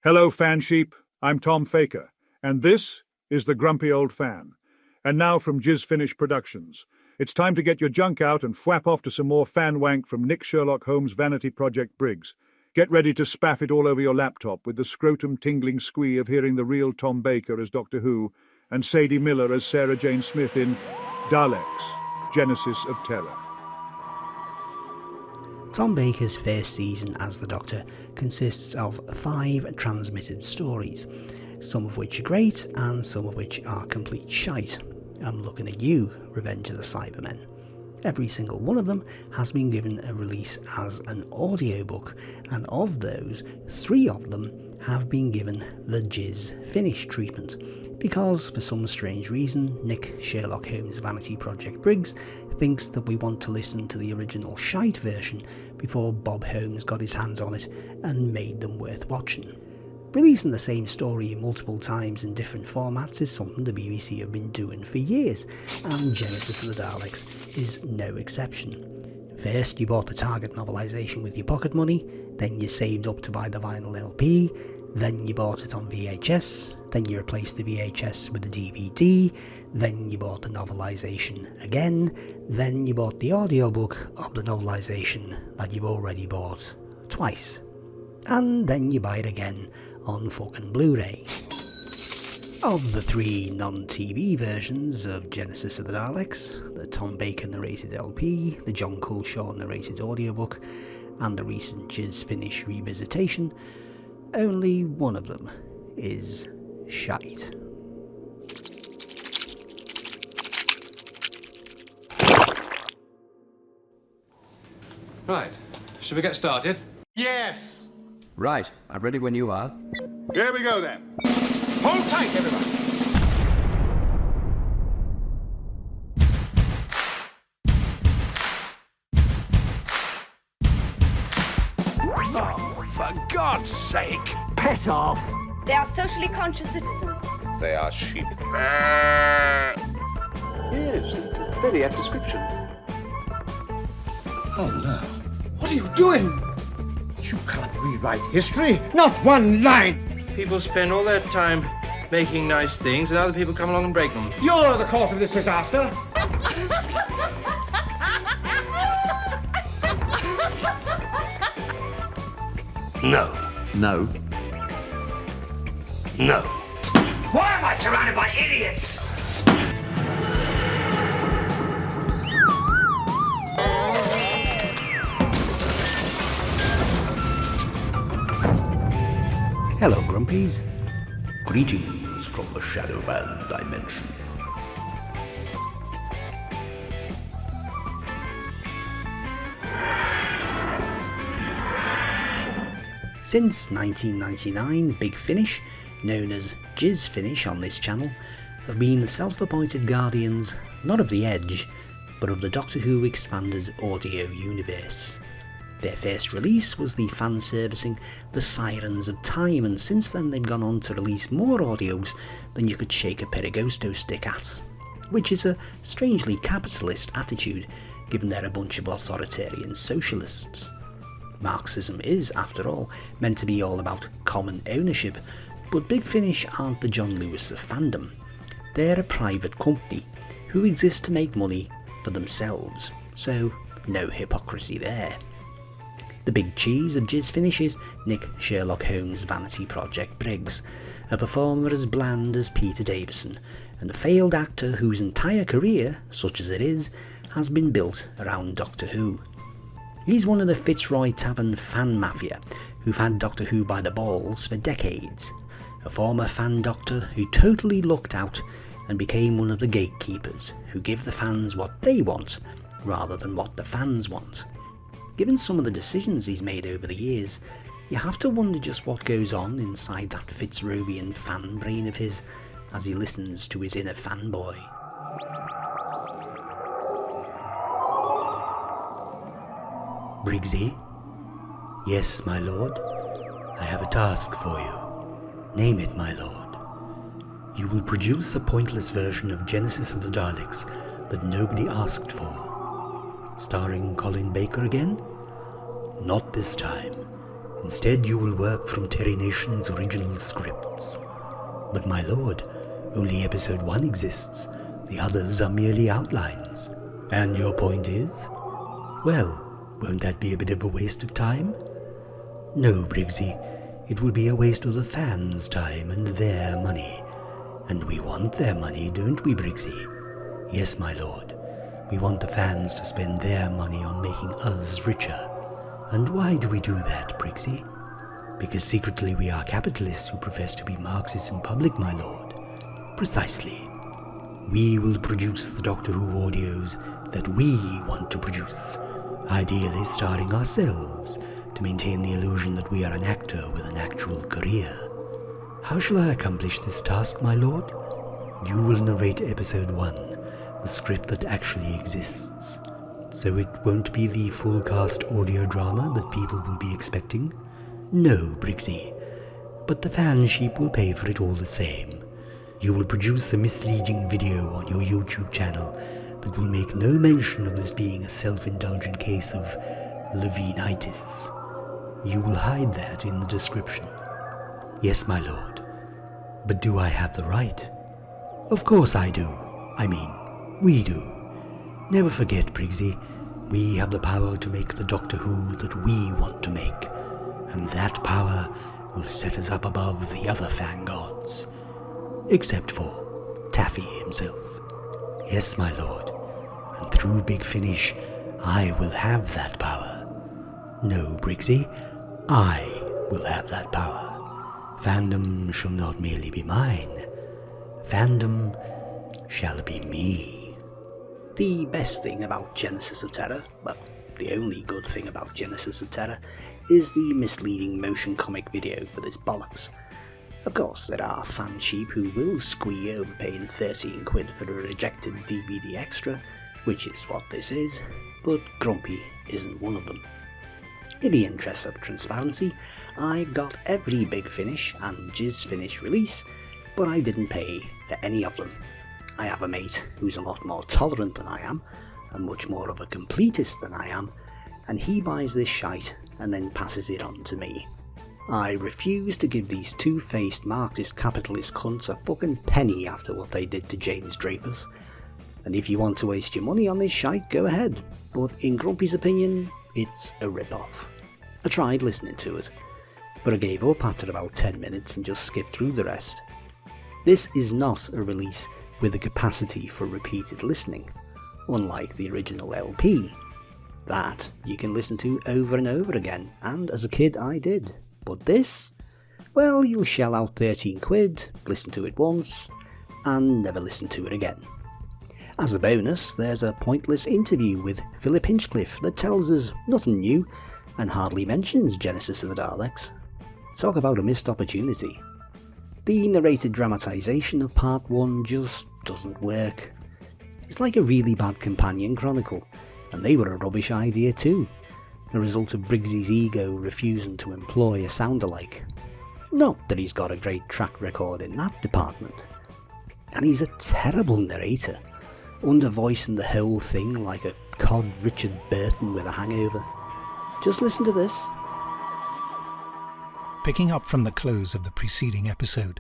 Hello, fan sheep. I'm Tom Faker, and this is the Grumpy Old Fan. And now from Jizz Finish Productions, it's time to get your junk out and thwap off to some more fan wank from Nick Sherlock Holmes' vanity project Briggs. Get ready to spaff it all over your laptop with the scrotum-tingling squee of hearing the real Tom Baker as Doctor Who and Sadie Miller as Sarah Jane Smith in Daleks, Genesis of Terror. Tom Baker's first season as the Doctor consists of 5 transmitted stories, some of which are great and some of which are complete shite. I'm looking at you, Revenge of the Cybermen. Every single one of them has been given a release as an audiobook, and of those, 3 of them have been given the Jizz Finish treatment, because for some strange reason Nick Sherlock Holmes' vanity project Briggs thinks that we want to listen to the original shite version before Bob Holmes got his hands on it and made them worth watching. Releasing the same story multiple times in different formats is something the BBC have been doing for years, and Genesis of the Daleks is no exception. First you bought the Target novelisation with your pocket money, then you saved up to buy the vinyl LP, then you bought it on VHS, then you replaced the VHS with the DVD, then you bought the novelisation again, then you bought the audiobook of the novelisation that you've already bought twice, and then you buy it again on fucking Blu-ray. Of the 3 non-TV versions of Genesis of the Daleks, the Tom Baker narrated LP, the John Culshaw narrated audiobook, and the recent Jizz Finish revisitation, only one of them is shite. Right, should we get started? Yes! Right, I'm ready when you are. Here we go then. Hold tight, everybody. Oh, for God's sake, piss off! They are socially conscious citizens. They are sheep. Yes, very apt description. Oh no. What are you doing? You can't rewrite history. Not one line. People spend all their time making nice things and other people come along and break them. You're the cause of this disaster. No. No. No. Why am I surrounded by idiots? Hello, Grumpies. Greetings from the Shadowland dimension. Since 1999, Big Finish, known as Jizz Finish on this channel, have been the self-appointed guardians not of the Edge, but of the Doctor Who expanded audio universe. Their first release was the fan-servicing The Sirens of Time, and since then they've gone on to release more audios than you could shake a Perigosto stick at, which is a strangely capitalist attitude given they're a bunch of authoritarian socialists. Marxism is, after all, meant to be all about common ownership, but Big Finish aren't the John Lewis of fandom. They're a private company who exist to make money for themselves, so no hypocrisy there. The big cheese of Jizz Finish is Nick Sherlock Holmes' vanity project Briggs, a performer as bland as Peter Davison, and a failed actor whose entire career, such as it is, has been built around Doctor Who. He's one of the Fitzroy Tavern fan mafia who've had Doctor Who by the balls for decades, a former fan doctor who totally lucked out and became one of the gatekeepers who give the fans what they want rather than what the fans want. Given some of the decisions he's made over the years, you have to wonder just what goes on inside that Fitzrovian fan brain of his as he listens to his inner fanboy. Briggsy? Yes, my lord. I have a task for you. Name it, my lord. You will produce a pointless version of Genesis of the Daleks that nobody asked for. Starring Colin Baker again? Not this time. Instead, you will work from Terry Nation's original scripts. But my lord, only episode 1 exists. The others are merely outlines. And your point is? Well, won't that be a bit of a waste of time? No, Briggsy. It will be a waste of the fans' time and their money. And we want their money, don't we, Briggsy? Yes, my lord. We want the fans to spend their money on making us richer. And why do we do that, Briggsy? Because secretly we are capitalists who profess to be Marxists in public, my lord. Precisely. We will produce the Doctor Who audios that we want to produce, ideally starring ourselves, to maintain the illusion that we are an actor with an actual career. How shall I accomplish this task, my lord? You will narrate episode 1, the script that actually exists. So it won't be the full cast audio drama that people will be expecting? No, Briggsy. But the fan sheep will pay for it all the same. You will produce a misleading video on your YouTube channel that will make no mention of this being a self-indulgent case of Levinitis. You will hide that in the description. Yes, my lord. But do I have the right? Of course I do. I mean, we do. Never forget, Briggsy, we have the power to make the Doctor Who that we want to make. And that power will set us up above the other fan gods. Except for Taffy himself. Yes, my lord. And through Big Finish, I will have that power. No, Briggsy, I will have that power. Fandom shall not merely be mine. Fandom shall be me. The best thing about Genesis of Terror, well, the only good thing about Genesis of Terror, is the misleading motion comic video for this bollocks. Of course, there are fan sheep who will squee over paying 13 quid for a rejected DVD extra, which is what this is, but Grumpy isn't one of them. In the interest of transparency, I got every Big Finish and Jizz Finish release, but I didn't pay for any of them. I have a mate who's a lot more tolerant than I am, and much more of a completist than I am, and he buys this shite and then passes it on to me. I refuse to give these two-faced Marxist capitalist cunts a fucking penny after what they did to James Dreyfus. And if you want to waste your money on this shite, go ahead, but in Grumpy's opinion, it's a rip-off. I tried listening to it, but I gave up after about 10 minutes and just skipped through the rest. This is not a release with the capacity for repeated listening, unlike the original LP. That you can listen to over and over again, and as a kid I did. But this? Well, you'll shell out 13 quid, listen to it once, and never listen to it again. As a bonus, there's a pointless interview with Philip Hinchcliffe that tells us nothing new, and hardly mentions Genesis of the Daleks. Talk about a missed opportunity. The narrated dramatisation of part 1 just doesn't work. It's like a really bad companion chronicle, and they were a rubbish idea too. A result of Briggsy's ego refusing to employ a sound-alike. Not that he's got a great track record in that department. And he's a terrible narrator, undervoicing the whole thing like a cod Richard Burton with a hangover. Just listen to this. Picking up from the close of the preceding episode,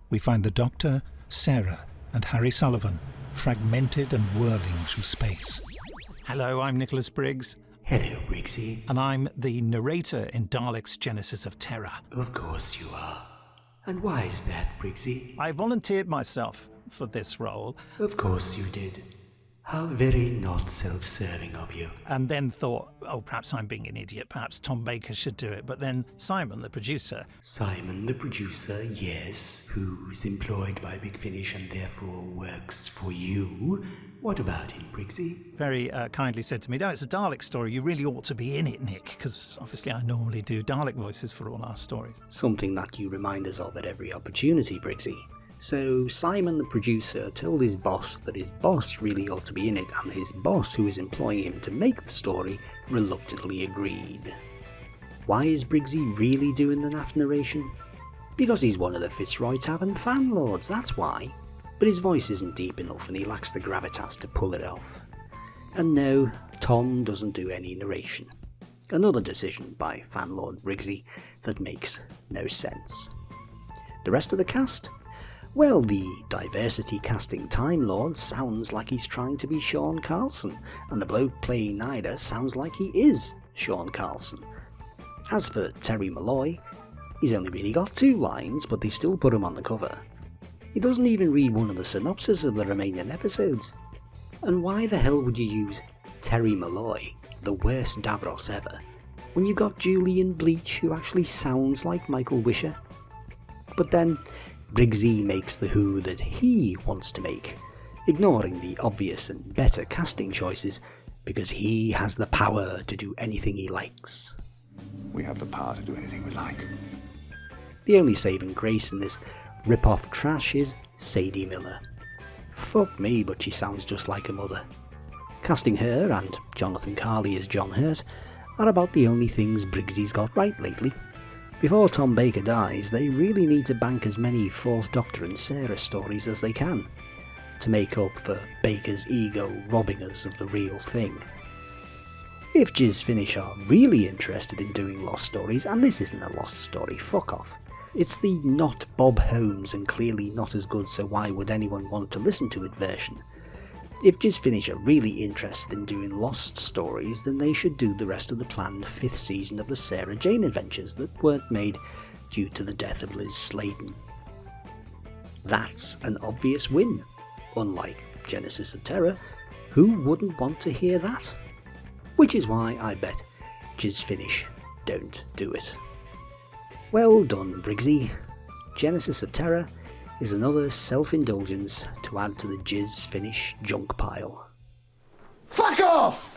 we find the Doctor, Sarah, and Harry Sullivan fragmented and whirling through space. Hello, I'm Nicholas Briggs. Hello, Briggsy. And I'm the narrator in Daleks' Genesis of Terror. Of course you are. And why is that, Briggsy? I volunteered myself for this role. Of course you did. How very not self-serving of you. And then thought, oh, perhaps I'm being an idiot, perhaps Tom Baker should do it. But then Simon, the producer... Simon, the producer, yes, who's employed by Big Finish and therefore works for you. What about him, Briggsy? Very kindly said to me, no, it's a Dalek story, you really ought to be in it, Nick, because obviously I normally do Dalek voices for all our stories. Something that you remind us of at every opportunity, Briggsy. So Simon, the producer, told his boss that his boss really ought to be in it, and his boss, who is employing him to make the story, reluctantly agreed. Why is Briggsy really doing the naff narration? Because he's one of the Fitzroy Tavern fan lords, that's why. But his voice isn't deep enough and he lacks the gravitas to pull it off. And no, Tom doesn't do any narration. Another decision by fanlord Briggsy that makes no sense. The rest of the cast? Well, the diversity casting Time Lord sounds like he's trying to be Sean Carlson, and the bloke playing Ida sounds like he is Sean Carlson. As for Terry Malloy, he's only really got 2 lines, but they still put him on the cover. He doesn't even read one of the synopses of the remaining episodes. And why the hell would you use Terry Malloy, the worst Davros ever, when you got Julian Bleach, who actually sounds like Michael Wisher? But then, Briggsy makes the Who that he wants to make, ignoring the obvious and better casting choices, because he has the power to do anything he likes. We have the power to do anything we like. The only saving grace in this rip-off trash is Sadie Miller. Fuck me, but she sounds just like her mother. Casting her and Jonathan Carley as John Hurt are about the only things Briggsy's got right lately. Before Tom Baker dies, they really need to bank as many Fourth Doctor and Sarah stories as they can, to make up for Baker's ego robbing us of the real thing. If Jizz Finish are really interested in doing lost stories, and this isn't a lost story, fuck off. It's the not Bob Holmes and clearly not as good, so why would anyone want to listen to it version. If Jizz Finish are really interested in doing lost stories, then they should do the rest of the planned 5th season of the Sarah Jane adventures that weren't made due to the death of Liz Sladen. That's an obvious win. Unlike Genesis of Terror, who wouldn't want to hear that? Which is why I bet Jizz Finish don't do it. Well done, Briggsy. Genesis of Terror is another self-indulgence to add to the Jizz Finish junk pile. Fuck off!